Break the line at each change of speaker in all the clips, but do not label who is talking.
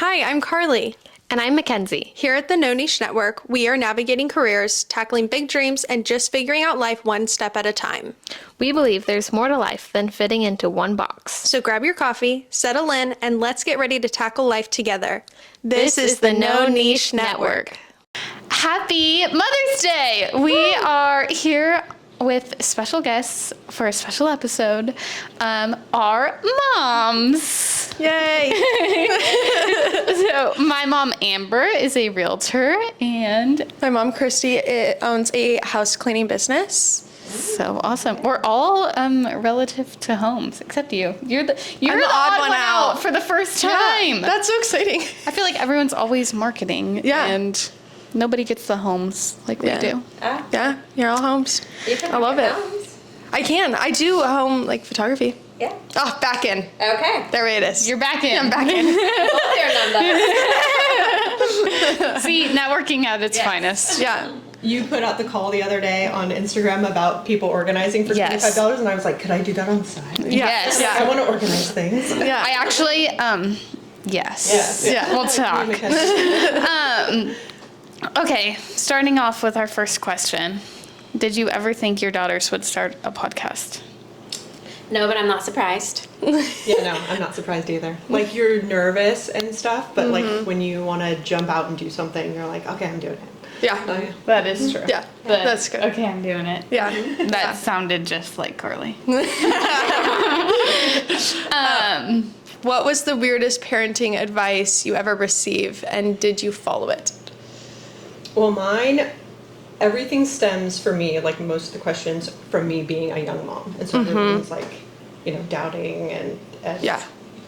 Hi, I'm Carly.
And I'm Mackenzie.
Here at the No Niche Network, we are navigating careers, tackling big dreams, and just figuring out life one step at a time.
We believe there's more to life than fitting into one box.
So grab your coffee, settle in, and let's get ready to tackle life together.
This is the No Niche Network. Happy Mother's Day! We are here with special guests for a special episode, our moms.
Yay!
So my mom Amber is a realtor, and
My mom, Christy, owns a house cleaning business.
so awesome. We're all relative to homes, except you. You're the
odd one out.
for the first time.
That's so exciting.
I feel like everyone's always marketing, and nobody gets the homes like we do.
Yeah, you're all homes. I love it. I can. I do home photography.
Yeah.
Oh, back in.
Okay.
There it is.
You're back in.
I'm back in.
See, networking at its
Yes.
finest.
Yeah.
You put out the call the other day on Instagram about people organizing for
Yes.
$25, and I was like, could I do that on the side?
Yes.
Yeah.
I want to organize things.
Yeah.
I actually, yes.
Yeah.
We'll talk. Okay, starting off with our first question. Did you ever think your daughters would start a podcast?
No, but I'm not surprised.
Yeah, no, I'm not surprised either. Like, you're nervous and stuff, but like when you want to jump out and do something, you're like, okay, I'm doing it.
Yeah.
Oh, yeah.
That is true.
Yeah. That's good.
Okay, I'm doing it.
Yeah.
That sounded just like Carly.
What was the weirdest parenting advice you ever received, and did you follow it?
Well, mine, everything stems for me, like most of the questions, from me being a young mom. And so everyone's like, doubting and
Yeah.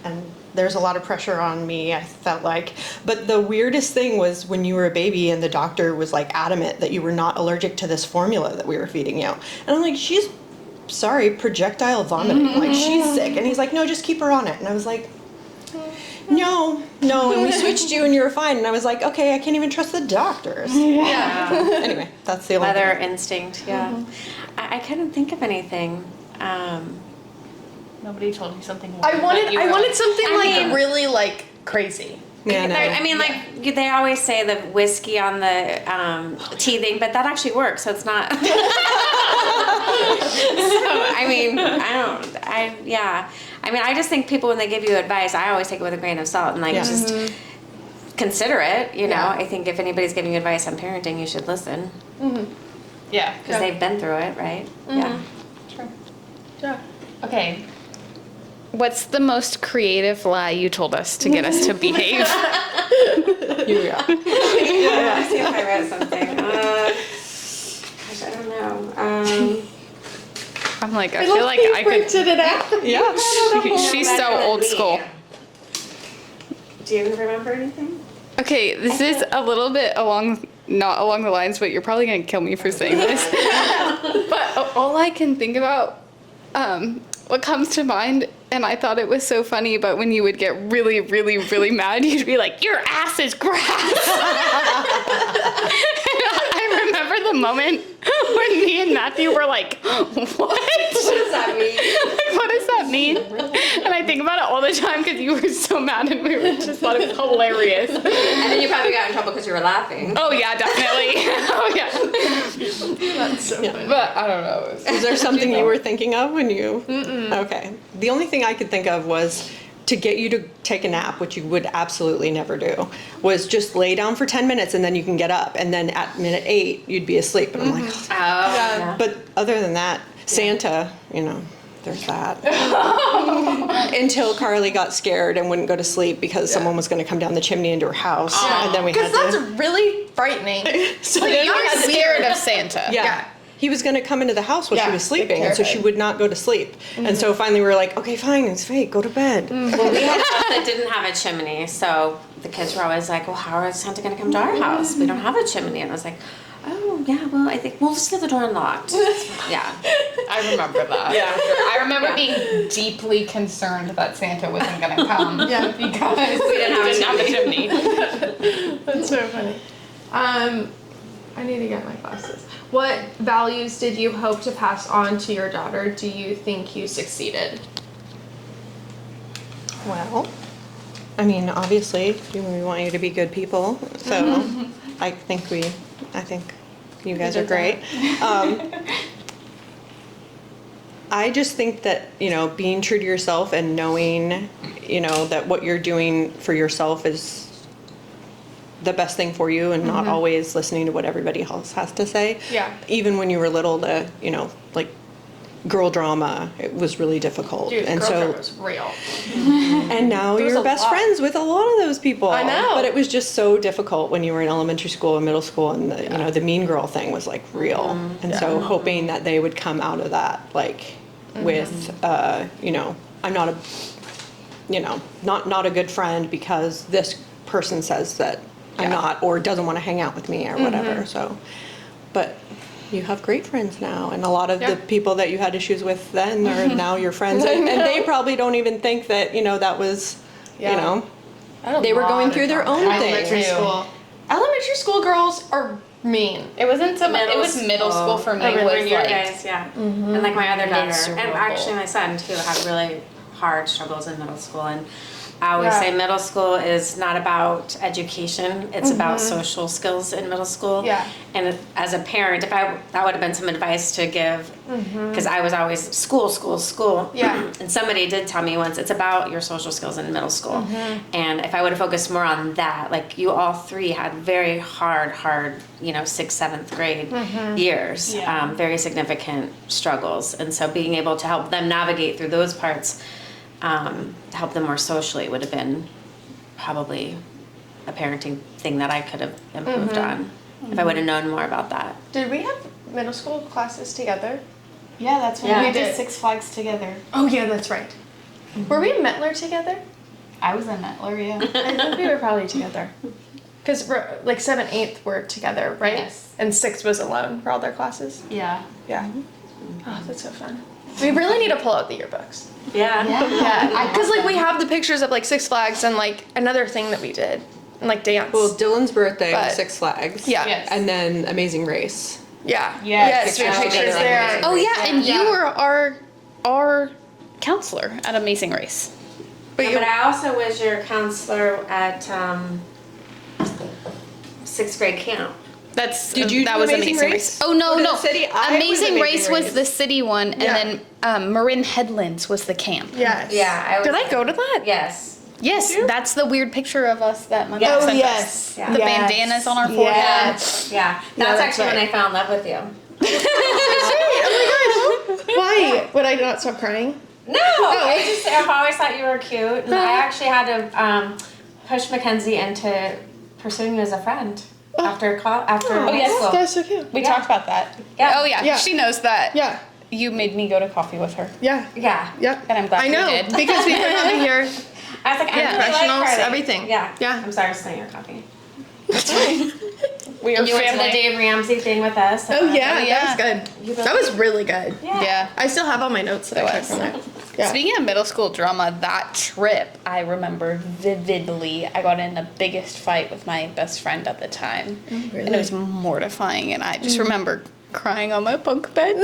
and there's a lot of pressure on me, I felt like. But the weirdest thing was when you were a baby and the doctor was like adamant that you were not allergic to this formula that we were feeding you. And I'm like, she's projectile vomiting. Like, she's sick. And he's like, no, just keep her on it. And I was like, no. And we switched you and you were fine. And I was like, okay, I can't even trust the doctors.
Yeah.
Anyway, that's the only
Mother
thing.
instinct, yeah. I couldn't think of anything.
Nobody told you something.
I wanted something
I mean-
really crazy.
Yeah, no.
I mean, they always say the whiskey on the teething, but that actually works, so it's not. So, I mean, I just think people, when they give you advice, I always take it with a grain of salt and just consider it, you know.
Yeah.
I think if anybody's giving you advice on parenting, you should listen.
Yeah.
Because they've been through it, right? Yeah.
True.
Yeah.
Okay. What's the most creative lie you told us to get us to behave?
Here we are.
Let me see if I wrote something. Gosh, I don't know.
I'm like, I feel like I could.
it out.
Yeah.
She's so old school.
Do you remember anything?
Okay, this is a little bit not along the lines, but you're probably gonna kill me for saying this. But all I can think about, what comes to mind, and I thought it was so funny, but when you would get really, really, really mad, you'd be like, your ass is grass. I remember the moment when me and Matthew were like, what?
What does that mean?
What does that mean? And I think about it all the time because you were so mad and we just thought it was hilarious.
And then you probably got in trouble because you were laughing.
Oh yeah, definitely. Oh yeah.
That's so funny.
But I don't know.
Is there something you were thinking of when you... Okay. The only thing I could think of was to get you to take a nap, which you would absolutely never do, was just lay down for 10 minutes and then you can get up. And then at minute 8, you'd be asleep. And I'm like, oh.
Yeah.
But other than that, Santa, there's that. Until Carly got scared and wouldn't go to sleep because someone was going to come down the chimney into her house. And then we had
Because
to...
that's really frightening.
So then
You
we
were
had to-
scared of Santa.
Yeah. He was going to come into the house while she was sleeping, and so she
terrified.
would not go to sleep. And so finally we were like, okay, fine, it's fake, go to bed.
Well, we had a house that didn't have a chimney, so the kids were always like, well, how is Santa going to come to our house? We don't have a chimney. And I was like, oh, yeah, well, I think we'll just leave the door unlocked. Yeah.
I remember that.
Yeah.
I remember being deeply concerned that Santa wasn't going to come.
Yeah.
Because
We didn't have a
chimney.
That's so funny. I need to get my glasses. What values did you hope to pass on to your daughter? Do you think you succeeded?
Well, I mean, obviously, we want you to be good people. So I think you guys are great. I just think that, being true to yourself and knowing, that what you're doing for yourself is the best thing for you and not always listening to what everybody else has to say.
Yeah.
Even when you were little, like girl drama, it was really difficult.
Dude,
and
girl
so
drama was real.
and now
There was
you're
a
best
lot.
friends with a lot of those people.
I know.
But it was just so difficult when you were in elementary school and middle school, and the mean girl thing was like real. And so hoping that they would come out of that like with I'm not not a good friend because this person says that I'm not, or doesn't want to hang out with me or whatever. So, but you have great friends now, and a lot of the people that you had issues with then are now your friends, and they probably don't even think that that was
I had a
they were
lot
going
of
through their
drama
own
in elementary
thing.
school. Elementary school girls are mean.
It wasn't so much. It
Middle
was middle school for me.
Oh, really?
Was
When your
like,
guys, and like my other daughter, and
miserable.
actually my son too, had really hard struggles in middle school. And I always
Yeah.
say middle school is not about education; it's about social skills in middle school.
Yeah.
And as a parent, that would have been some advice to give, because I was always school.
Yeah.
And somebody did tell me once, it's about your social skills in middle school. And if I would have focused more on that, like you all three had very hard, 6th, 7th grade years,
Yeah.
very significant struggles. And so being able to help them navigate through those parts, help them more socially would have been probably a parenting thing that I could have improved on if I would have known more about that.
Did we have middle school classes together?
yeah, that's when
Yeah.
we
We
did
did.
Six Flags together.
Oh yeah, that's right. Were we in Mettler together?
I was in Mettler, yeah.
I think we were probably together. Because like 7th, 8th were together, right?
Yes.
And 6th was alone for all their classes.
yeah.
Yeah. Oh, that's so fun. We really need to pull out the yearbooks.
Yeah.
Yeah, because like we have the pictures of like Six Flags and like another thing that we did, and like dance.
Well, Dylan's birthday
But-
was Six Flags.
Yeah.
Yes.
And then Amazing Race.
Yeah.
Yes,
we have
pictures
pictures
of
there.
Amazing
Oh yeah, and
Yeah.
you were our counselor at Amazing Race.
But
Yeah,
you,
but I also was your counselor at 6th grade camp.
That's
Did you
that
do
was
Amazing
Amazing
Race?
Race. Oh no,
Or
no.
the city? I was
Amazing Race
Amazing
was
Race.
the city one, and
Yeah.
then Marin Headlands was the camp.
yes.
Yeah, I was.
Did I go to that?
Yes.
Yes, that's the weird picture of us that Monica
Oh,
sent
yes.
us.
Yeah.
The
Yes.
bandanas on our forehead.
Yes.
Yeah. That's
that's
actually when I
right.
fell in love with you.
Oh my gosh. Why? Would I not stop crying?
No, I've always thought you were cute, and I actually had to push Mackenzie into pursuing you as a friend after high school.
That's so cute.
We
Yeah.
talked about that.
Yeah.
Oh yeah,
Yeah.
she knows that.
Yeah.
You made me go to coffee with her.
Yeah.
Yeah.
Yep.
And I'm glad
I
you
know
did.
because we put on here.
I was like, I
Yeah.
really like
Professionals,
her.
everything.
Yeah.
Yeah.
I'm sorry for stealing your coffee.
We are
And you went to the
family.
Dave Ramsey thing with us.
Oh yeah,
yeah.
that was good. That was really good.
Yeah.
I still have all my notes that
It
I
was.
took from it. Yeah.
Speaking of middle school drama, that trip I remember vividly. I got in the biggest fight with my best friend at the time, and it was mortifying. And I just remember crying on my bunk bed.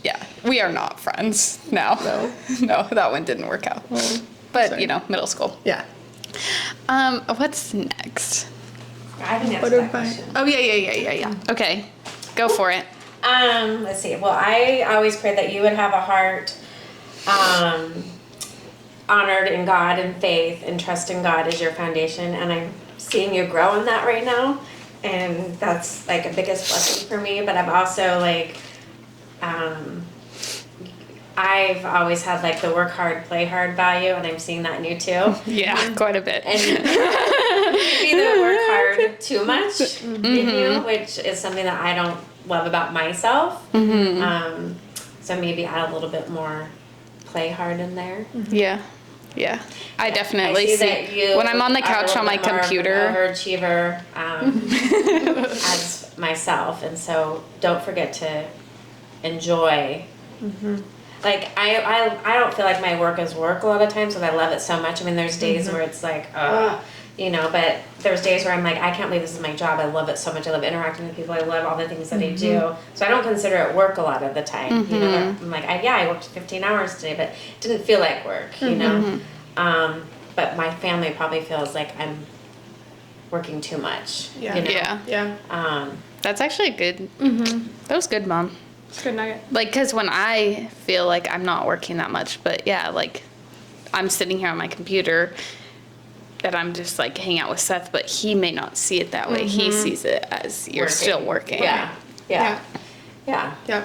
Yeah, we are not friends now.
No.
No, that one didn't work out. But
sorry.
you know, middle school.
Yeah.
What's next?
I think that's
What
that
about?
question.
Oh yeah.
Okay, go for it.
Let's see. Well, I always prayed that you would have a heart honored in God and faith and trust in God as your foundation. And I'm seeing you grow in that right now. And that's like a biggest blessing for me. But I'm also like, I've always had like the work hard, play hard value. And I'm seeing that in you too.
Yeah, quite a bit.
And maybe the work hard too much in you, which is something that I don't love about myself. So maybe add a little bit more play hard in there.
Yeah. Yeah. I definitely see.
that you
When I'm on the
are a
couch
little
on my
bit more of an
computer.
overachiever as myself, and so don't forget to enjoy. Like I don't feel like my work is work a lot of times because I love it so much. I mean, there's days where it's like, you know, but there's days where I'm like, I can't believe this is my job. I love it so much. I love interacting with people. I love all the things that I do. So I don't consider it work a lot of the time. You know, I'm like, I worked 15 hours today, but it didn't feel like work, you know. But my family probably feels like I'm working too much.
Yeah.
You know?
Yeah.
That's actually good. That was good, Mom.
It's a good nugget.
Like, because when I feel like I'm not working that much, but yeah, like, I'm sitting here on my computer and I'm just, like, hanging out with Seth, but he may not see it that way. He sees it as you're still working.
Yeah.
Yeah.
Yeah.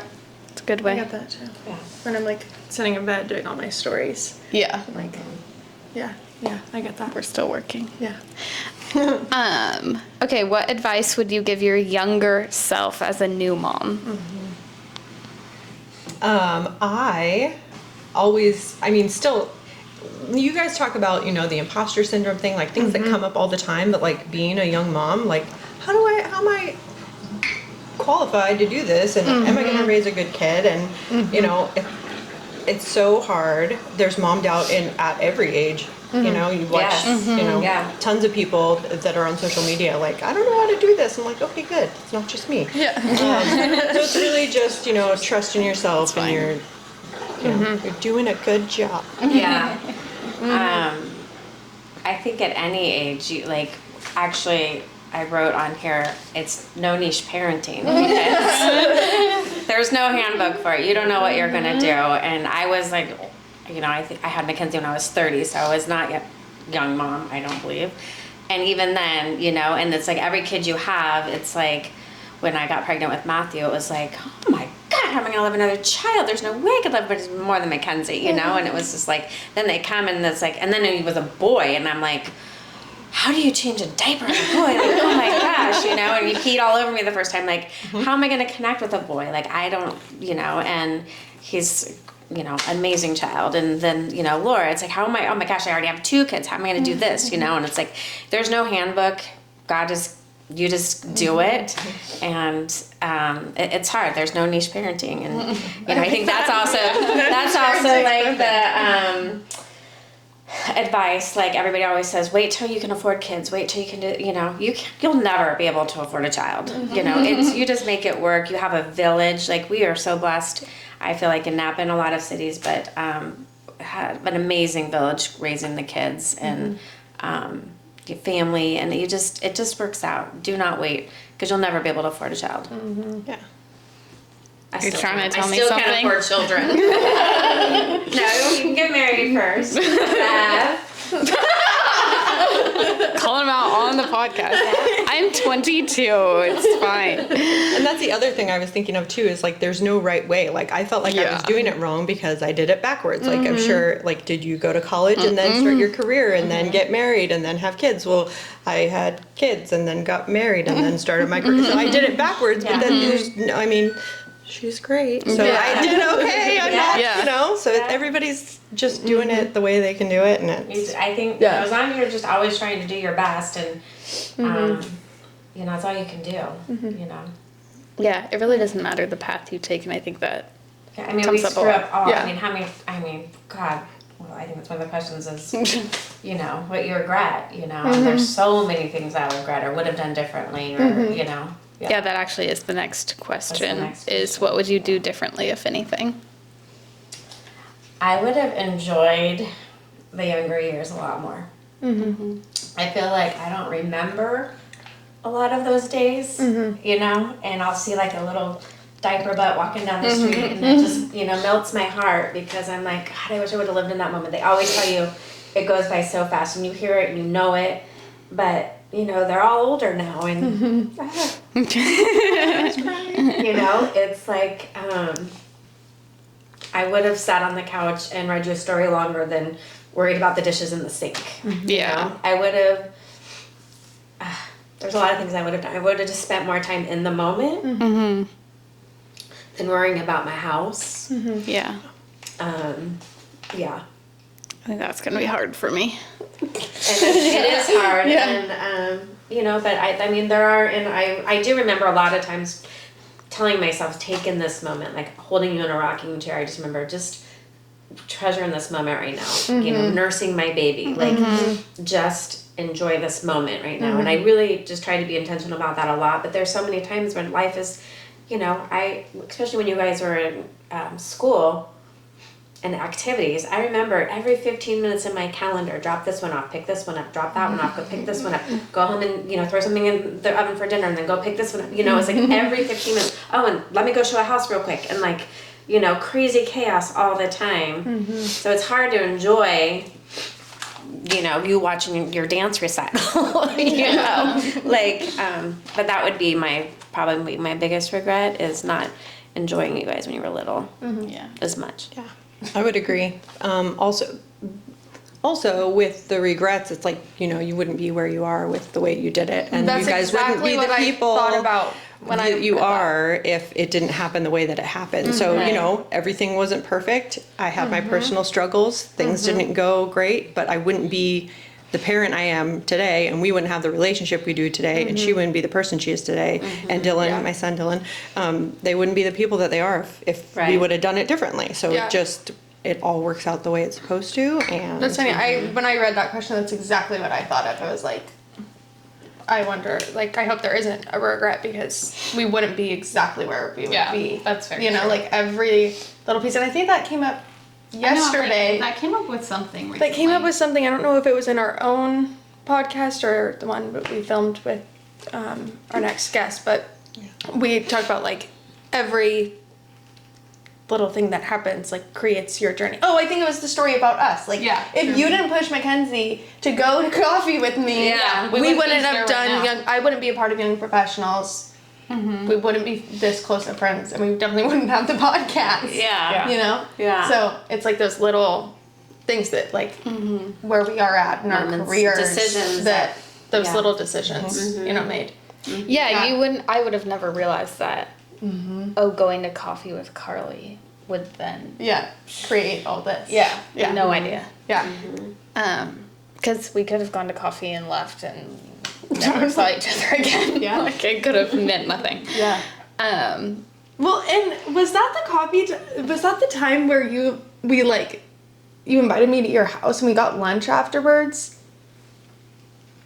It's a good
I
way.
get that too.
Yeah.
When I'm like sitting in bed doing all my stories.
Yeah.
I'm like, yeah, I get that.
We're still working.
Yeah.
Okay, what advice would you give your younger self as a new mom?
Still, you guys talk about, the imposter syndrome thing, like things that come up all the time, but like being a young mom, like how am I qualified to do this? And am I going to raise a good kid? And, it's so hard. There's mom doubt at every age. You watch,
Yeah.
tons of people that are on social media like, I don't know how to do this. I'm like, okay, good. It's not just me.
Yeah.
So it's really just, trust in yourself and you're doing a good job.
Yeah. I think at any age, actually, I wrote on here, it's no niche parenting. Because there's no handbook for it. You don't know what you're going to do. And I was like, I had Mackenzie when I was 30, so I was not yet young mom, I don't believe. And even then, and it's like every kid you have, it's like when I got pregnant with Matthew, it was like, oh my God, how am I going to love another child? There's no way I could love more than Mackenzie, And it was just like, then they come and it's like, and then he was a boy, and I'm like, how do you change a diaper on a boy? Like, oh my gosh, and he peed all over me the first time. Like, how am I going to connect with a boy? Like, I don't, and he's, amazing child. And then, Laura, it's like, how am I, oh my gosh, I already have 2 kids. How am I going to do this? And it's like, there's no handbook. You just do it. And it's hard. There's no niche parenting. And, I think that's also like the, advice, like everybody always says, wait till you can afford kids, wait till you can do, you'll never be able to afford a child. It's, you just make it work. You have a village. Like, we are so blessed, I feel like, in Napa and a lot of cities, but had an amazing village raising the kids and your family, and it just works out. Do not wait, because you'll never be able to afford a child.
Yeah.
You're trying to tell me
I still
something?
can't afford children. No, you can get married first.
Calling him out on the podcast. I'm 22. It's fine.
And that's the other thing I was thinking of too, is like, there's no right way. Like, I felt like I was doing it wrong because I did it backwards. Like, I'm sure, like, did you go to college and then start your career and then get married and then have kids? Well, I had kids and then got married and then started my career. So I did it backwards, but then there's no, she's great. So I did okay. I'm not, so everybody's just doing it the way they can do it. And
I think as long as you're just always trying to do your best, and that's all you can do.
Yeah, it really doesn't matter the path you take, and I think that
we
comes up a
screw
lot.
up all.
Yeah.
God. Well, I think that's one of the questions is, what you regret. And there's so many things I regret or would have done differently, or
Yeah, that actually is the next question.
next
Is what would you do differently, if anything?
I would have enjoyed the younger years a lot more. I feel like I don't remember a lot of those days, and I'll see like a little diaper butt walking down the street, and it just, melts my heart, because I'm like, God, I wish I would have lived in that moment. They always tell you it goes by so fast, and you hear it and you know it, but they're all older now, and it's like, I would have sat on the couch and read you a story longer than worried about the dishes in the sink.
Yeah.
I would have, there's a lot of things I would have done. I would have just spent more time in the moment than worrying about my house.
Yeah.
Yeah.
I think that's going to be hard for me.
And it is hard. And, but I mean, there are, and I do remember a lot of times telling myself, take in this moment, like holding you in a rocking chair. I just remember just treasuring this moment right now, nursing my baby, like just enjoy this moment right now. And I really just try to be intentional about that a lot. But there's so many times when life is, you know, especially when you guys were in school and activities, I remember every 15 minutes in my calendar, drop this one off, pick this one up, drop that one off, go pick this one up, go home and, you know, throw something in the oven for dinner and then go pick this one up. You know, it's like every 15 minutes, oh, and let me go show a house real quick. And like, you know, crazy chaos all the time. So it's hard to enjoy, you know, you watching your dance recital, you know, like, but that would be probably my biggest regret is not enjoying you guys when you were little as much.
Yeah, I would agree. Also with the regrets, it's like, you know, you wouldn't be where you are with the way you did it, and
That's
you guys
exactly
wouldn't be
what
the
I
people
thought about when I
that you
read that.
are if it didn't happen the way that it happened. So, you know, everything wasn't perfect. I had my personal struggles. Things didn't go great, but I wouldn't be the parent I am today, and we wouldn't have the relationship we do today, and she wouldn't be the person she is today. And Dylan, my son Dylan, they wouldn't be the people that they are if we
Right.
would have done it differently. So
Yeah.
it all works out the way it's supposed to. And
That's funny. When I read that question, that's exactly what I thought of. I was like, I wonder, like, I hope there isn't a regret because we wouldn't be exactly where we would be.
that's very
You know,
true.
like every little piece. And I think that came up yesterday.
I came up with something recently.
That came up with something. I don't know if it was in our own podcast or the one that we filmed with our next guest, but we talked about like every little thing that happens like creates your journey. Oh, I think it was the story about us. Like, if you didn't push Mackenzie to go to coffee with me, we wouldn't have done I wouldn't be a part of Young Professionals. We wouldn't be this close of friends, and we definitely wouldn't have the podcast.
Yeah.
You know?
Yeah.
So it's like those little things that like where we are at in our
Moments,
careers.
decisions
that those
yeah.
little decisions, you know, made.
Yeah, you wouldn't. I would have never realized that. Oh, going to coffee with Carly would then.
Yeah. Create all this.
Yeah.
Yeah.
No idea.
Yeah.
Because we could have gone to coffee and left and never saw each other again.
Yeah.
Like it could have meant nothing.
Yeah.
Um.
Well, and was that the coffee? Was that the time where you invited me to your house and we got lunch afterwards?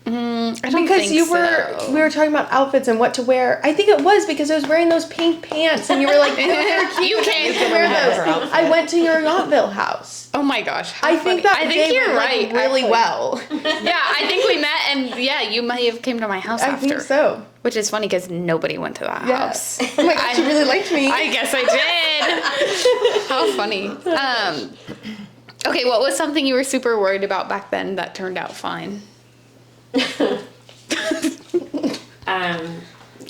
I don't
Because
think
we were talking about outfits and what to wear. I think it was because I was wearing those pink pants and you were like, oh, they're cute.
You can't
You can wear those. I went to your Yauntville house.
Oh my gosh. How
I think
funny.
that day
you're
went,
right.
like, really
actually.
well.
Yeah, I think we met, and yeah, you might have came to my house
I
after.
think so.
Which is funny because nobody went to that house.
Oh my gosh, you really liked me.
I guess I did. How funny. Okay, what was something you were super worried about back then that turned out fine?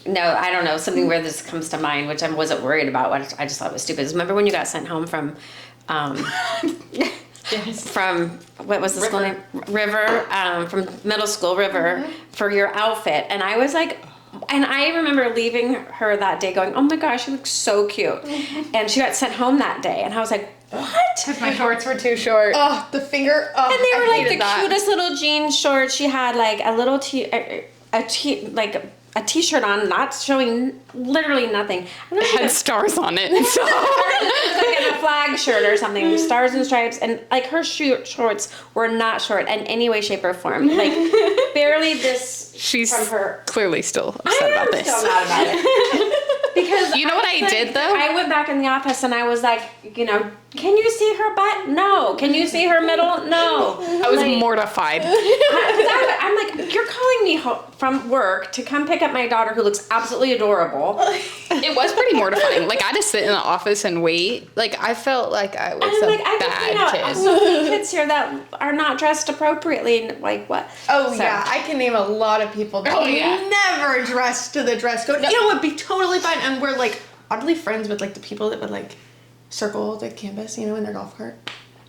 No, I don't know. Something where this comes to mind, which I wasn't worried about. What I just thought was stupid. Is remember when you got sent home from, from what was the school name? River. From middle school, River, for your outfit, and I was like. And I remember leaving her that day going, oh my gosh, you look so cute. And she got sent home that day. And I was like, what?
Because my shorts were too short.
Oh, the finger. Oh,
And they were
I
like
hated
the
that.
cutest little jean shorts. She had like a little a t-shirt on, not showing literally nothing.
It had stars on it. So.
Like in a flag shirt or something, stars and stripes, and like her shorts were not short in any way, shape, or form. Like barely this.
She's
from her.
clearly still upset about this.
Still mad about it. Because
You know what I did, though?
I went back in the office and I was like, you know, can you see her butt? No. Can you see her middle? No.
I was
Like,
mortified.
I'm like, you're calling me from work to come pick up my daughter who looks absolutely adorable.
It was pretty mortifying. Like, I had to sit in the office and wait. Like, I felt like I was
And
a
like, I
bad
can
kid.
so many kids here that are not dressed appropriately. Like what?
Oh
So-
yeah, I can name a lot of people that never dress to the dress code. You know, would be totally fine, and we're like oddly friends with like the people that would like circle the campus, you know, in their golf cart.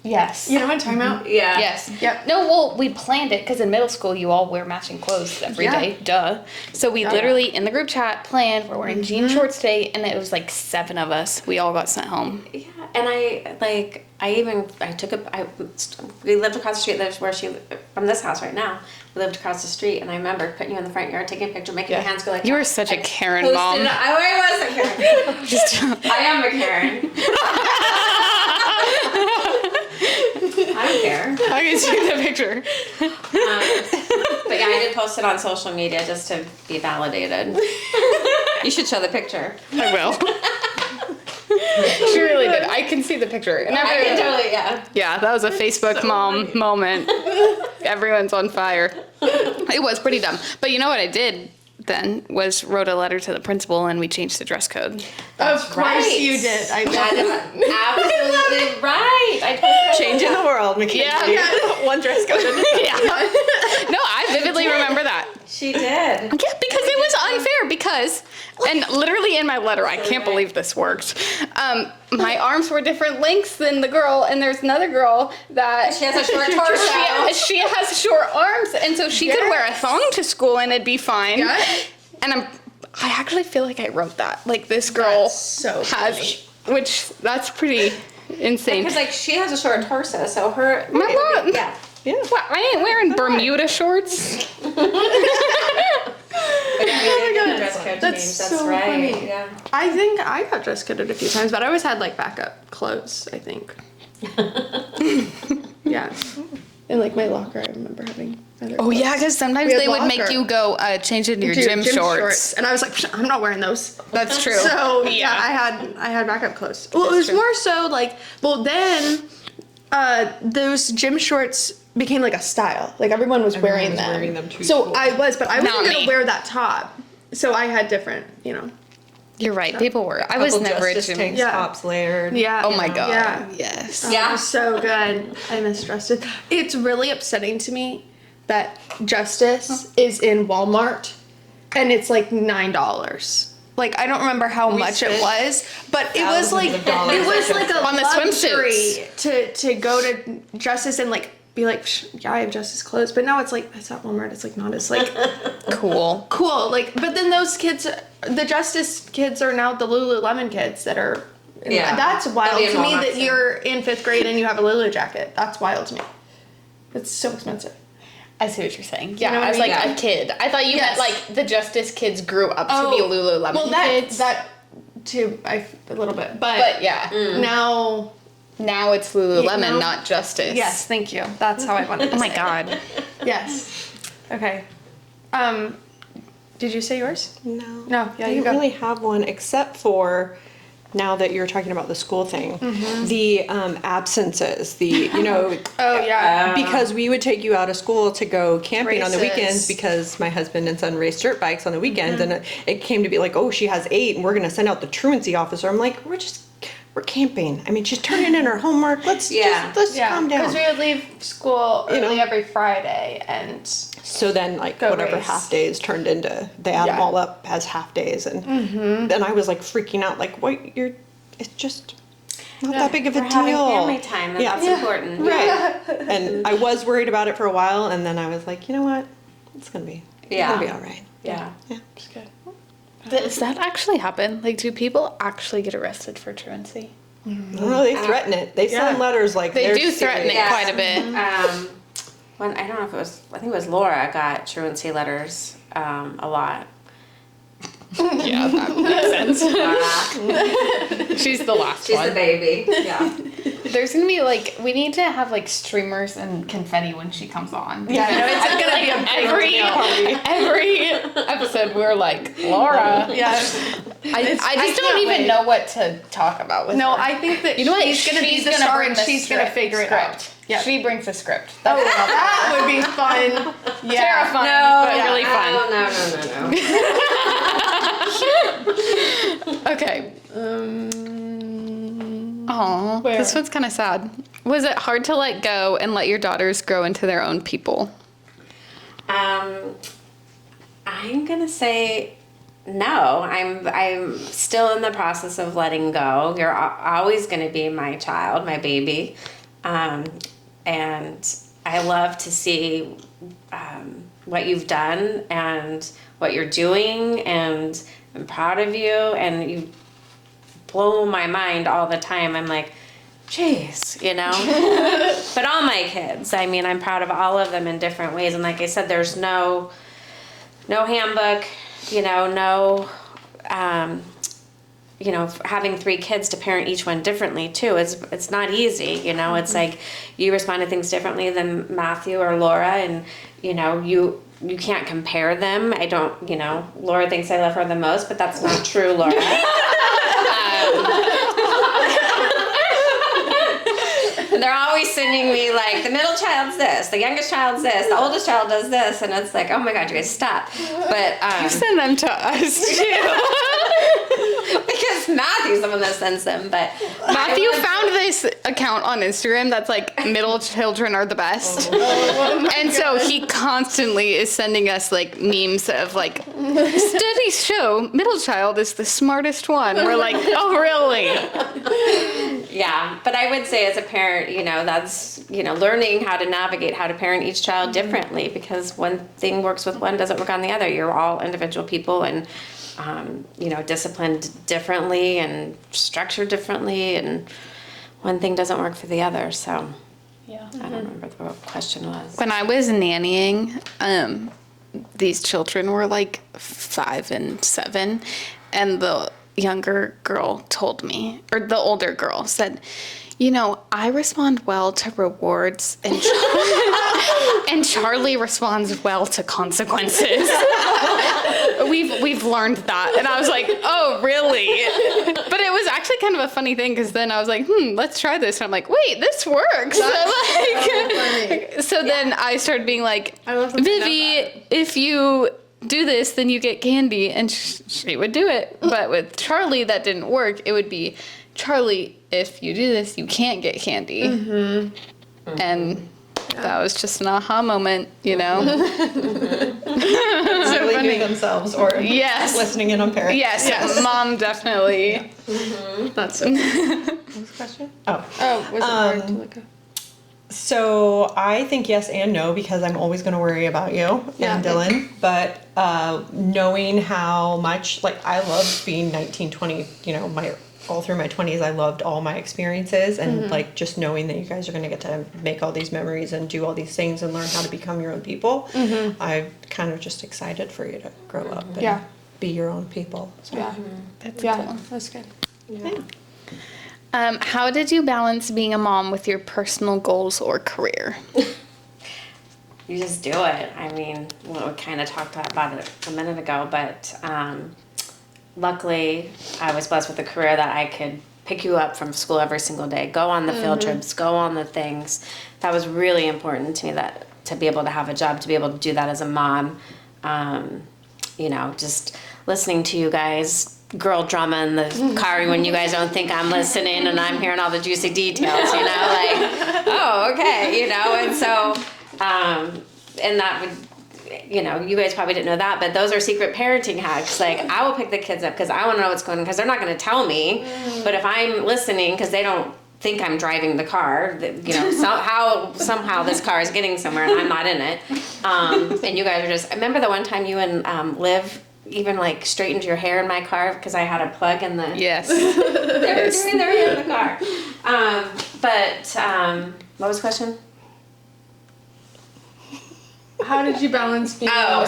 Yes.
You know what I'm talking about?
Yeah.
Yes.
Yep.
No, well, we planned it because in middle school you all wear matching clothes every day. Duh. So we literally in the group chat planned we're wearing jean shorts today, and it was like 7 of us. We all got sent home.
Yeah, and we lived across the street. That's where she from this house right now. We lived across the street, and I remember putting you in the front yard, taking a picture, making your hands go like.
You were
that.
such a
Like,
Karen
posted
mom.
it- I was a Karen.
Just
I am a Karen. I don't care.
I can see the picture.
post it on social media just to be validated. You should show the picture.
I will. She really did. I can see the picture. And
I can totally, yeah.
yeah, that was a Facebook mom moment. Everyone's on fire. It was pretty dumb. But you know what I did then was wrote a letter to the principal and we changed the dress code.
Of course
right.
you did. I
That
know.
is absolutely right. I totally
Changing the world, Mackenzie.
Yeah.
One dress code.
Yeah. No, I vividly remember that.
She did.
Yeah, because it was unfair because, and literally in my letter, I can't believe this worked. My arms were different lengths than the girl, and there's another girl that
She has a short torso.
she has short arms, and so she could wear a thong to school and it'd be fine.
Yeah.
And I actually feel like I wrote that. Like this girl
That's so
has, which that's pretty insane.
Because like she has a short torso, so her.
My mom.
Yeah.
Yeah.
What, I ain't wearing Bermuda shorts.
Oh my god. Dress code
That's
names.
so
right.
funny.
Yeah.
I think I got dress coded a few times, but I always had like backup clothes, I think. Yeah. In like my locker, I remember having other
Oh yeah, because sometimes
We had
they would make
locker.
you go change into your gym shorts.
And I was like, "Psh, I'm not wearing those.
That's true.
So yeah, I had backup clothes. Well, it was more so like, well then, those gym shorts became like a style. Like everyone was wearing
was
them.
wearing them to
so
school.
I wasn't
Not
gonna
me.
wear that top. So I had different, you know.
You're right. People were. I was
Couple
never a
Justice
gym.
tank
Yeah.
tops layered.
Yeah.
Oh my god.
Yeah.
Yes.
Oh,
Yeah.
so good. I miss Justice. It's really upsetting to me that Justice is in Walmart and it's like $9. Like I don't remember how much it
spent
was, but it was
thousands
like
of dollars
it was
at
like a
On the
luxury to go to Justice and like be like, yeah, I have Justice clothes. But now it's like it's at Walmart. It's like not as like
Cool.
cool. Like, but then those kids, the Justice kids are now the Lululemon kids that are.
Yeah.
That's wild
They'll be in
to me
Walmart
that
soon.
you're in 5th grade and you have a Lulu jacket. That's wild to me. It's so expensive.
I see what you're saying. Yeah,
know what
as
I mean?
like
Yeah.
a kid. I thought you
Yes.
meant like the Justice kids grew up to be Lululemon
well, that
kids.
that too, a little bit,
but yeah,
now.
now it's Lululemon,
You know?
not Justice.
Yes, thank you. That's how I wanted to
Oh my
say it.
god.
Yes. Okay. Did you say yours?
No.
No, yeah,
I
you
didn't
go.
really have one except for now that you're talking about the school thing, the absences,
Oh yeah.
because we would take you out of school to go camping on the
Races.
weekends because my husband and son race dirt bikes on the weekends, and it came to be like, oh, she has 8 and we're going to send out the truancy officer. I'm like, we're camping. I mean, she's turning in her homework. Let's
Yeah.
calm down.
Because we would leave school
You know?
early every Friday, and
So then, like,
Go
whatever
race.
half days turned into, they add them
Yeah.
all up as half days. And then I was like freaking out, like, what, it's just not that big of a
We're
deal.
having family time, and that's important.
Right. And I was worried about it for a while, and then I was like, you know what? It's going to be,
Yeah.
it'll be all right.
Yeah.
it's good.
Does that actually happen? Like, do people actually get arrested for truancy?
No, they threaten it. They send
Yeah.
letters like
They
they're
do threaten it
Yeah.
quite a bit.
When I don't know if it was, I think it was Laura got truancy letters a lot.
Yeah, that makes sense. She's the last
She's
one.
the baby. Yeah.
There's gonna be like, we need to have like streamers and confetti when she comes on.
Yeah, no, it's gonna be a big deal.
Every episode we're like, Laura.
Yeah.
I just
can't
don't even
wait.
know what to talk about with
No,
her.
I think that
You know what?
she's gonna be
She's
the
gonna
star
bring
and
the
she's gonna
script-
figure it out.
script.
Yeah.
She brings the script.
Oh, that would be fun. Yeah.
Terrifying, but really fun.
No.
Okay. Aw,
Where?
this one's kind of sad. Was it hard to let go and let your daughters grow into their own people?
I'm gonna say no. I'm still in the process of letting go. You're always gonna be my child, my baby, and I love to see what you've done and what you're doing, and I'm proud of you, and you blow my mind all the time. I'm like, jeez, you know. But all my kids, I mean, I'm proud of all of them in different ways, and like I said, there's no handbook, you know, no you know, having 3 kids to parent each one differently too it's not easy, you know. It's like you respond to things differently than Matthew or Laura, and you know, you can't compare them. I don't, you know, Laura thinks I love her the most, but that's not true, Laura. They're always sending me like, the middle child's this, the youngest child's this, the oldest child does this, and it's like, oh my God, you guys stop. But
You send them to us too.
because Matthew's the one that sends them. But
Matthew found this account on Instagram that's like middle children are the best. And so he constantly is sending us like memes of like, studies show middle child is the smartest one. We're like, oh really?
yeah, but I would say as a parent, you know, that's, you know, learning how to navigate how to parent each child differently, because one thing works with one doesn't work on the other. You're all individual people, and you know, disciplined differently and structured differently, and one thing doesn't work for the other. So
Yeah.
I don't remember what the question was.
When I was nannying, these children were like 5 and 7, and the younger girl told me, or the older girl said, you know, I respond well to rewards, and and Charlie responds well to consequences. We've learned that, and I was like, oh really? But it was actually kind of a funny thing, because then I was like, let's try this, and I'm like, wait, this works. So then I started being like,
I love that.
Vivi, if you do this, then you get candy, and she would do it. But with Charlie, that didn't work. It would be, Charlie, if you do this, you can't get candy. And that was just an aha moment, you know.
Really hear themselves, or
Yes.
listening in on parents.
Yes, Mom definitely.
That's so.
What was the question? Oh.
Oh, was it hard to look up?
So I think yes and no, because I'm always going to worry about you and Dylan. But knowing how much, like, I loved being 19, 20, you know, all through my 20s, I loved all my experiences, and like just knowing that you guys are going to get to make all these memories and do all these things and learn how to become your own people. I'm kind of just excited for you to grow up and be your own people. So.
Yeah.
That's
Yeah,
cool.
that's good.
Yeah.
How did you balance being a mom with your personal goals or career?
You just do it. I mean, well, we kind of talked about it a minute ago, but luckily I was blessed with a career that I could pick you up from school every single day, go on the field trips, go on the things. That was really important to me, that to be able to have a job, to be able to do that as a mom. You know, just listening to you guys girl drama in the car when you guys don't think I'm listening, and I'm hearing all the juicy details, you know, like, oh, okay, you know. And so, and that would, you know, you guys probably didn't know that, but those are secret parenting hacks. Like, I will pick the kids up because I want to know what's going on, because they're not going to tell me. But if I'm listening, because they don't think I'm driving the car, you know, somehow this car is getting somewhere and I'm not in it. And you guys are just, I remember the one time you and Liv even like straightened your hair in my car because I had a plug in the.
Yes.
They were doing their hair in the car. What was the question?
How did you balance being
yeah,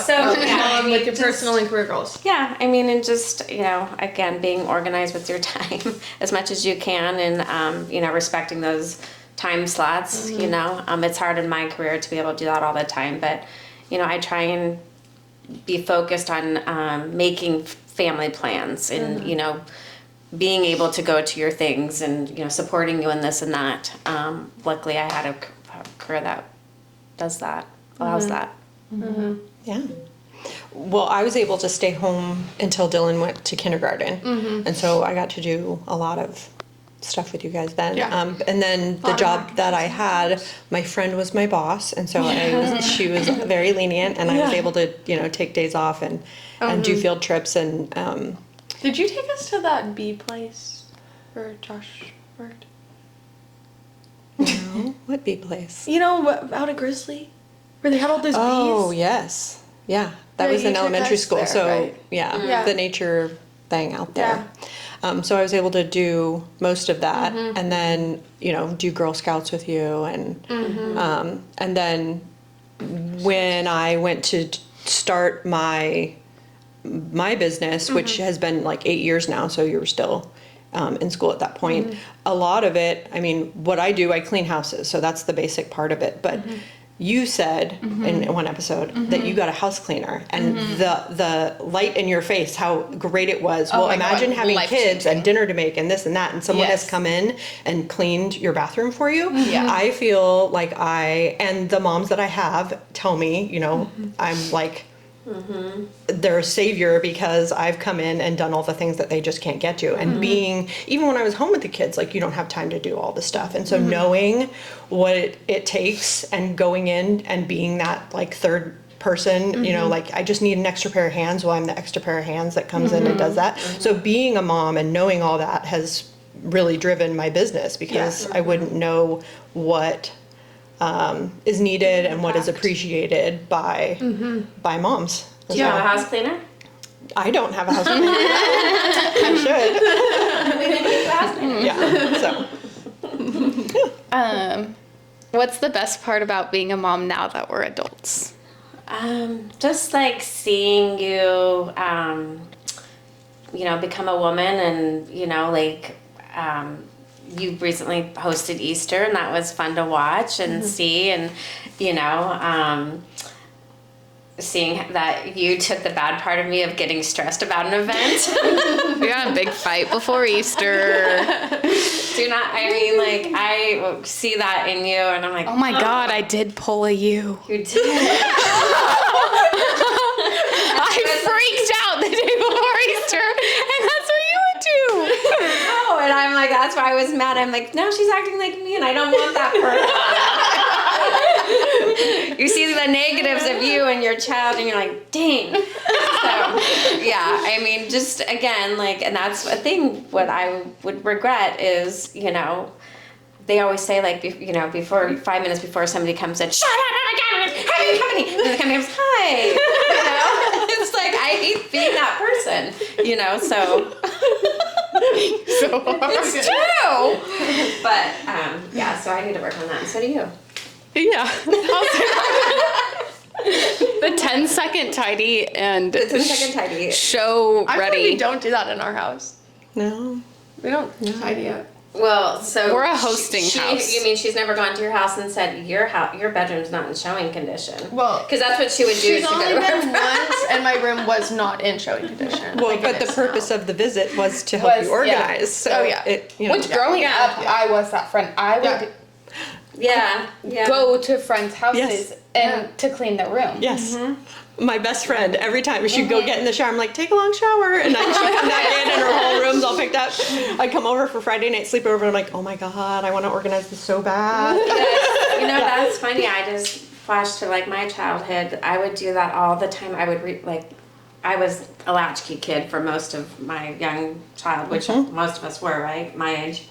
with your personal and career goals?
Yeah, I mean, and just, you know, again, being organized with your time as much as you can, and, you know, respecting those time slots, you know. It's hard in my career to be able to do that all the time, but, you know, I try and be focused on careing family plans and, you know, being able to go to your things and, you know, supporting you in this and that. Luckily, I had a career that does that. Allows that.
Yeah. Well, I was able to stay home until Dylan went to kindergarten, and so I got to do a lot of stuff with you guys then.
Yeah.
And then the job that I had, my friend was my boss, and so she was very lenient, and I was able to, you know, take days off and do field trips and.
Did you take us to that bee place where Josh worked?
No, what bee place?
You know, out at Grizzly, where they have all those bees.
Oh yes, yeah. That
Yeah,
was
you
in
took
elementary
us
school,
there,
so
right?
yeah, the nature thing out there. So I was able to do most of that, and then, you know, do Girl Scouts with you, and then when I went to start my my business, which has been like 8 years now, so you were still in school at that point. A lot of it, I mean, what I do, I clean houses, so that's the basic part of it. But you said in one episode that you got a house cleaner, and the light in your face, how great it was.
Oh
Well,
my
imagine
God,
having kids
life-changing.
and dinner to make and this and that, and someone has
Yes.
come in and cleaned your bathroom for you.
Yeah.
I feel like and the moms that I have tell me, you know, I'm like, their savior, because I've come in and done all the things that they just can't get to. And being, even when I was home with the kids, like, you don't have time to do all this stuff. And so knowing what it takes and going in and being that like third person, you know, like, I just need an extra pair of hands. Well, I'm the extra pair of hands that comes in and does that. So being a mom and knowing all that has really driven my business, because I wouldn't know what is needed and what is appreciated by moms.
Do you have a house cleaner?
I don't have a house cleaner. I should.
We didn't get a house cleaner.
Yeah. So
What's the best part about being a mom now that we're adults?
Just like seeing you, you know, become a woman, and, you know, like, you recently hosted Easter, and that was fun to watch and see, and, you know, seeing that you took the bad part of me of getting stressed about an event.
We got a big fight before Easter.
Do not, I mean, like, I see that in you, and I'm like,
Oh my God, I did pull a U.
you did.
I freaked out the day before Easter, and that's what you would do.
No, and I'm like, that's why I was mad. I'm like, no, she's acting like me, and I don't want that for her. You see the negatives of you and your child, and you're like, dang. So, yeah, I mean, just again, like, and that's a thing. What I would regret is, you know, they always say, like, you know, before 5 minutes before somebody comes in, shut up, oh my God, having company. And the company goes, hi. You know, it's like, I hate being that person, you know, so.
So hard.
It's true. But, yeah, so I need to work on that, and so do you.
Yeah. The 10-second tidy and
The 10-second tidy.
show
I feel like
ready.
we don't do that in our house.
no.
We don't tidy up.
Well, so
We're a hosting house.
You mean she's never gone to your house and said your bedroom's not in showing condition?
Well,
because that's what she would do.
she's
to go
only
to her
been once, and my room was not in showing condition.
Well,
like
but
it
the
is
purpose
now.
of the visit was to help
Was-
you
yeah.
organize. So
Oh, yeah.
it, you know,
Which growing up, I was that friend. I would
Yeah.
Yeah.
go to friends' houses
Yes.
and to clean their room.
yes. My best friend, every time she'd go get in the shower, I'm like, take a long shower. And then she'd come back in and her whole room's all picked up. I'd come over for Friday night sleepover and I'm like, oh my God, I want to organize this so bad.
You know, that's funny. I just flashed to like my childhood. I would do that all the time. I would I was a latchkey kid for most of my young child, which most of us were, right? My age.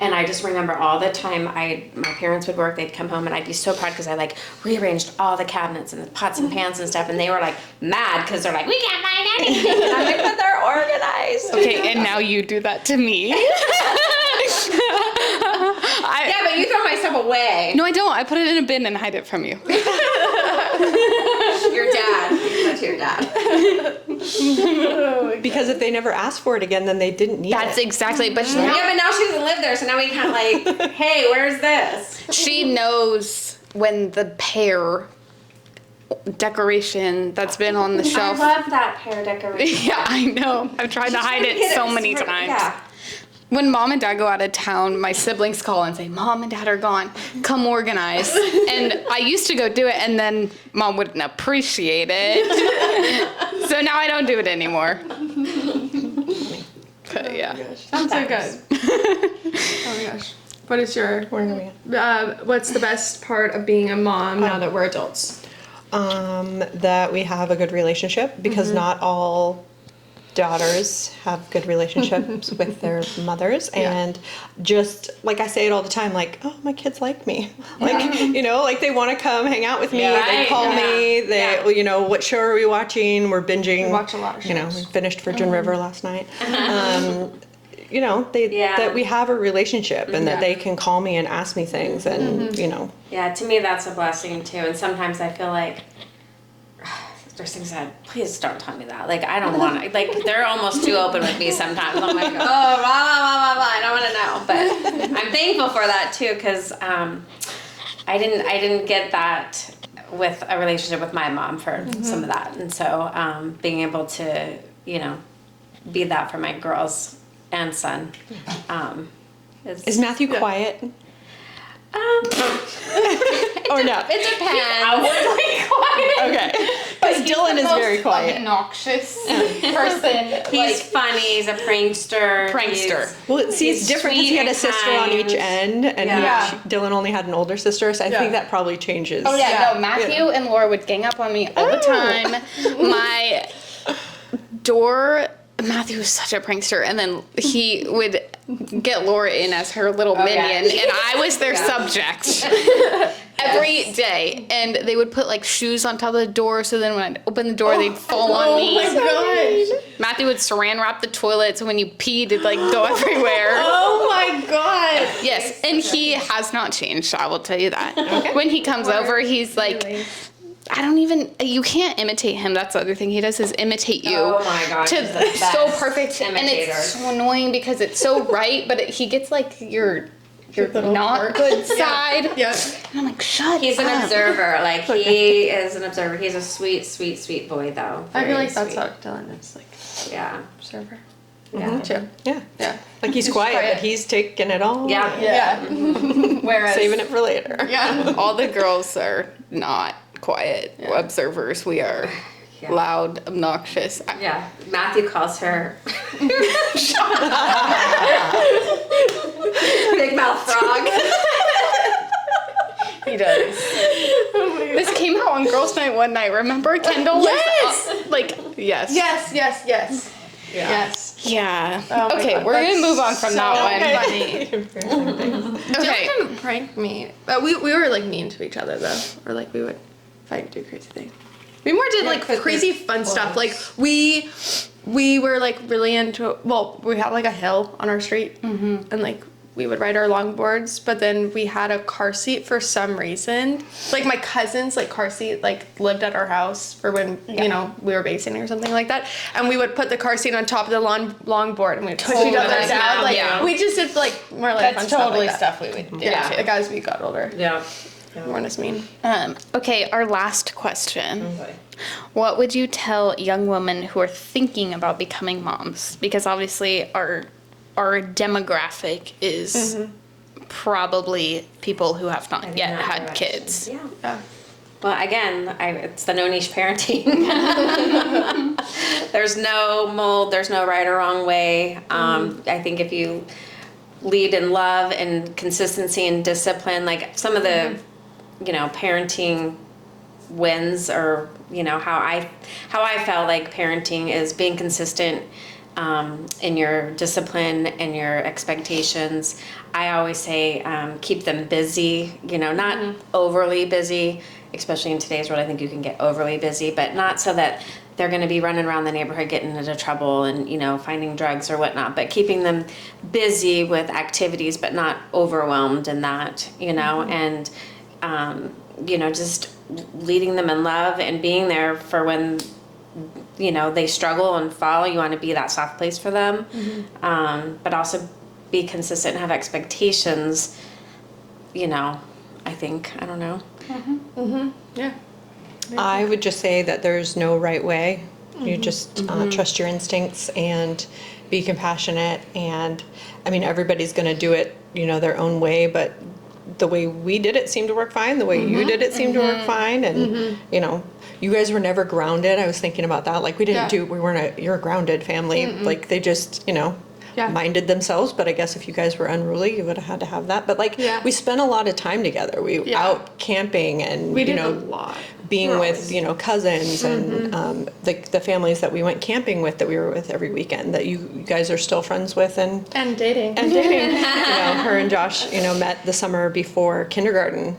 And I just remember all the time my parents would work, they'd come home and I'd be so proud because I like rearranged all the cabinets and the pots and pans and stuff, and they were like mad because they're like, we can't find anything. And I'm like, but they're organized.
Okay, and now you do that to me.
Yeah, but you throw my stuff away.
No, I don't. I put it in a bin and hide it from you.
Your dad. That's your dad.
Because if they never asked for it again, then they didn't need
That's
it.
exactly. But
Yeah, but now she doesn't live there, so now we can't like, hey, where's this?
she knows when the pear decoration that's been on the
I
shelf.
love that pear decoration.
Yeah, I know. I've tried to hide it so many times.
Yeah.
When mom and dad go out of town, my siblings call and say, Mom and dad are gone. Come organize. And I used to go do it, and then mom wouldn't appreciate it. So now I don't do it anymore. But yeah.
Sounds so good. Oh my gosh. What is your? What's the best part of being a mom now that we're adults?
That we have a good relationship, because not all daughters have good relationships with their mothers, and just like I say it all the time, like, oh, my kids like me, like, you know, like they want to come hang out with me.
Yeah.
They call
Right,
me. They,
yeah.
you know, what show are we watching? We're binging.
We watch a lot of
You know,
shows.
we finished Virgin River last night. You know,
Yeah.
that we have a relationship, and that they can call me and ask me things, and you know.
Yeah, to me that's a blessing too. And sometimes I feel like there's things that, please don't tell me that. Like, I don't want to, like, they're almost too open with me sometimes. I'm like, oh, blah, blah, blah, blah, I don't want to know. But I'm thankful for that too, because I didn't get that with a relationship with my mom for some of that. And so being able to, you know, be that for my girls and son.
Is Matthew quiet? Or no?
It depends.
Outwardly quiet.
Okay. Because Dylan is very quiet.
Obnoxious person.
He's funny. He's a prankster.
Well, see, it's different because he had a sister on each end, and Dylan only had an older sister, so I think that probably changes.
Oh yeah, no, Matthew and Laura would gang up on me all the time. My door, Matthew was such a prankster, and then he would get Laura in as her little minion, and I was their subject every day. And they would put like shoes on top of the door, so then when I'd open the door, they'd fall on me.
Oh my gosh!
Matthew would saran wrap the toilet, so when you peed, it'd like go everywhere.
Oh my god!
Yes, and he has not changed, I will tell you that. Okay. When he comes over, he's like, you can't imitate him. That's the other thing he does is imitate you.
Oh my gosh.
So perfect.
Imitator.
And it's so annoying because it's so right, but he gets like your not good side.
Yeah.
And I'm like, shut up.
He's an observer. Like, he is an observer. He's a sweet, sweet, sweet boy, though.
I feel like that's
sweet.
how Dylan is, like,
Yeah.
observer.
Yeah.
Too.
Yeah.
Yeah.
Like he's quiet, but he's taking it all.
Yeah.
Whereas
Saving it for later.
Yeah. All the girls are not quiet observers. We are loud, obnoxious.
Yeah. Matthew calls her Big Mouth Frog.
He does. This came out on Girls' Night one night. Remember, Kendall?
Yes!
Yes.
Yes. Yes.
Yeah.
Oh my
Okay,
God,
we're gonna
that's
move on from that one.
Funny.
Okay.
Dylan didn't prank me, but we were like mean to each other though, or like we would fight and do crazy things. We more did like crazy fun stuff. Like we were like really into. Well, we had like a hill on our street, and like we would ride our longboards. But then we had a car seat for some reason. Like my cousin's like car seat like lived at our house for when you know we were babysitting or something like that. And we would put the car seat on top of the longboard and we'd push each other down. Like we just did like more like
That's
fun
totally
stuff like that.
stuff we would do.
Yeah, like as we got older.
Yeah.
We weren't as mean.
Okay, our last question. Okay. What would you tell young women who are thinking about becoming moms? Because obviously our demographic is probably people who have not yet had kids.
Yeah. Well, again, it's the no niche parenting. There's no mold. There's no right or wrong way. I think if you lead in love and consistency and discipline, like some of the, parenting wins, or how I felt like parenting is being consistent in your discipline and your expectations. I always say keep them busy, not overly busy, especially in today's world. I think you can get overly busy, but not so that they're going to be running around the neighborhood getting into trouble and finding drugs or whatnot, but keeping them busy with activities but not overwhelmed in that, and just leading them in love and being there for when they struggle and fall. You want to be that soft place for them, but also be consistent and have expectations. I think, I don't know.
Yeah.
I would just say that there's no right way. You just trust your instincts and be compassionate. And I mean, everybody's going to do it, their own way, but the way we did it seemed to work fine. The way you did it seemed to work fine. And, you guys were never grounded. I was thinking about that. Like you're a grounded family. Like they just, minded themselves. But I guess if you guys were unruly, you would have had to have that. But we spent a lot of time together. We out camping and,
we did a lot.
Being with, cousins and the families that we went camping with, that we were with every weekend, that you guys are still friends with and
dating.
Her and Josh, met the summer before kindergarten.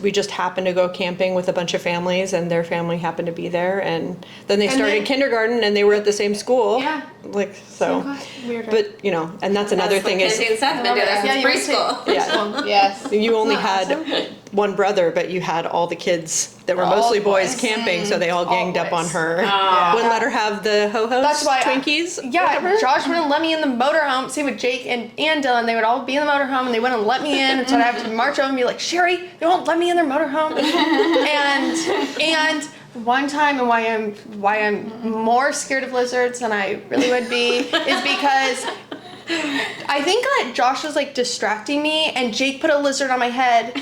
We just happened to go camping with a bunch of families, and their family happened to be there, and then they started kindergarten and they were at the same school.
Yeah.
Like, so,
Weirder.
but, you know, and that's another thing is,
Casey and Seth have been doing that
Yeah,
since
you went to
preschool.
yeah,
Yes.
you only had one brother, but you had all the kids that were
All
mostly boys
boys.
camping, so they all ganged up on
boys.
her.
Oh.
Wouldn't let her have the ho-hos,
That's why
Twinkies.
Yeah, Josh wouldn't let me in the motorhome. Same with Jake and Dylan. They would all be in the motorhome and they wouldn't let me in. And so I'd have to march over and be like, Sherry, they won't let me in their motorhome. and one time, and why I'm more scared of lizards than I really would be is because I think that Josh was like distracting me, and Jake put a lizard on my head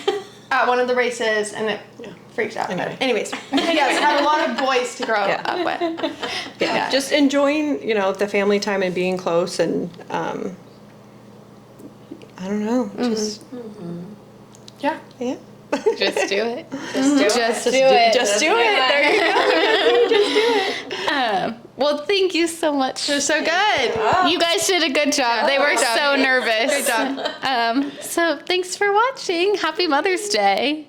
at one of the races, and it freaked out.
Okay.
But anyways, yes, I had a lot of boys to grow
Yeah.
up with.
Yeah, just enjoying, you know, the family time and being close, and I don't know, just
Yeah.
yeah.
Just do it.
Just do
Just do it.
Just do it. There you go.
Well, thank you so much.
They're so good.
You guys did a good job. They were so nervous.
Good job.
So thanks for watching. Happy Mother's Day.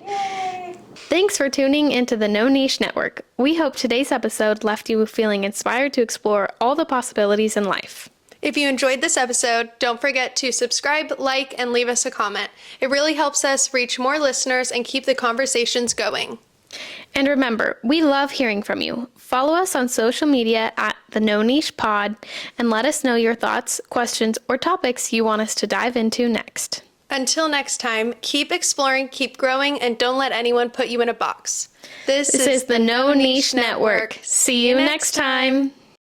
Thanks for tuning into the No Niche Network. We hope today's episode left you feeling inspired to explore all the possibilities in life.
If you enjoyed this episode, don't forget to subscribe, like, and leave us a comment. It really helps us reach more listeners and keep the conversations going.
And remember, we love hearing from you. Follow us on social media at the No Niche Pod and let us know your thoughts, questions, or topics you want us to dive into next.
Until next time, keep exploring, keep growing, and don't let anyone put you in a box. This
This is the No Niche Network. See you next time.